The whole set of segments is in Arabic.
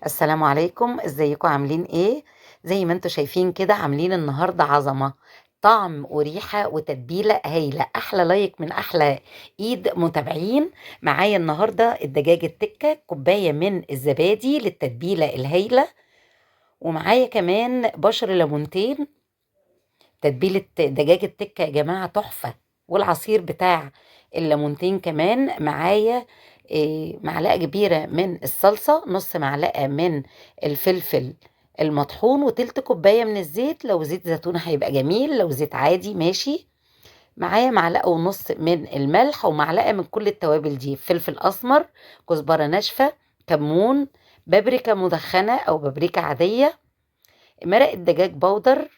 السلام عليكم، ازيكم عاملين ايه؟ زي ما انتوا شايفين كده عاملين النهارده عظمه. طعم وريحه وتتبيله هايله، احلى لايك من احلى ايد متابعين. معايا النهارده الدجاج التكه، كوبايه من الزبادي للتتبيله الهايله، ومعايا كمان بشر ليمونتين. تتبيله دجاج التكه يا جماعه تحفه. والعصير بتاع الليمونتين كمان معايا. معلقه كبيره من الصلصه، نص معلقه من الفلفل المطحون، وتلت كوبايه من الزيت. لو زيت زيتون هيبقى جميل، لو زيت عادي ماشي. معايا معلقه ونص من الملح، ومعلقه من كل التوابل دي: فلفل اسمر، كزبره ناشفه، كمون، بابريكا مدخنه او بابريكا عاديه، مرق الدجاج بودر.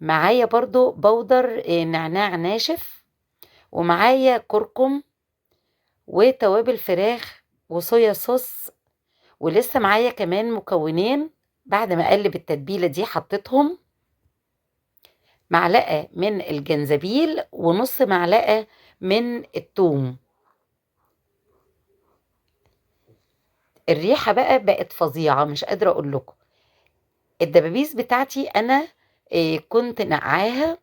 معايا برضو بودر نعناع ناشف، ومعايا كركم وتوابل فراخ وصويا صوص. ولسه معايا كمان مكونين بعد ما اقلب التتبيله دي حطيتهم: معلقه من الجنزبيل ونص معلقه من الثوم. الريحه بقت فظيعه، مش قادره اقول لكم. الدبابيس بتاعتي انا كنت نقعاها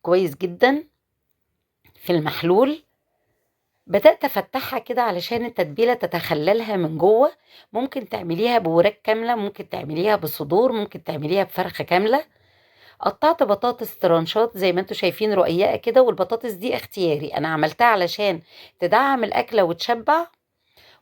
كويس جدا في المحلول. بدأت أفتحها كده علشان التتبيلة تتخللها من جوه. ممكن تعمليها بوراك كاملة، ممكن تعمليها بصدور، ممكن تعمليها بفرخة كاملة. قطعت بطاطس ترانشات زي ما انتوا شايفين رقيقة كده، والبطاطس دي اختياري، أنا عملتها علشان تدعم الأكلة وتشبع.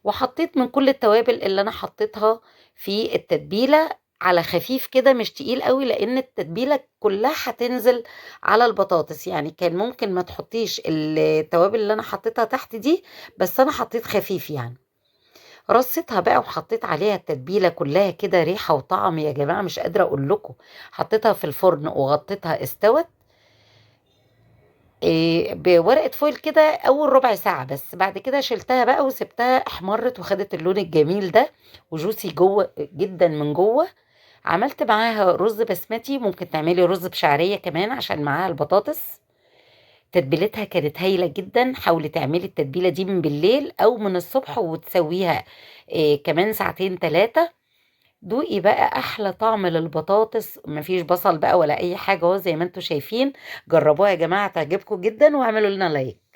وحطيت من كل التوابل اللي أنا حطيتها في التتبيلة على خفيف كده، مش تقيل قوي، لأن التتبيلة كلها هتنزل على البطاطس. يعني كان ممكن ما تحطيش التوابل اللي أنا حطيتها تحت دي، بس أنا حطيت خفيف يعني. رصيتها بقى وحطيت عليها التتبيلة كلها كده، ريحة وطعم يا جماعة مش قادرة أقول لكم. حطيتها في الفرن وغطيتها استوت بورقة فويل كده أول ربع ساعة بس. بعد كده شلتها بقى وسبتها احمرت وخدت اللون الجميل ده، وجوسي جوه جدا من جوه. عملت معاها رز بسمتي، ممكن تعملي رز بشعرية كمان عشان معاها البطاطس. تتبيلتها كانت هايلة جدا. حاولي تعملي التتبيلة دي من بالليل أو من الصبح وتسويها كمان ساعتين ثلاثة. دوقي بقى أحلى طعم للبطاطس، مفيش بصل بقى ولا أي حاجة، اهو زي ما انتوا شايفين. جربوها يا جماعة تعجبكم جدا، واعملوا لنا لايك.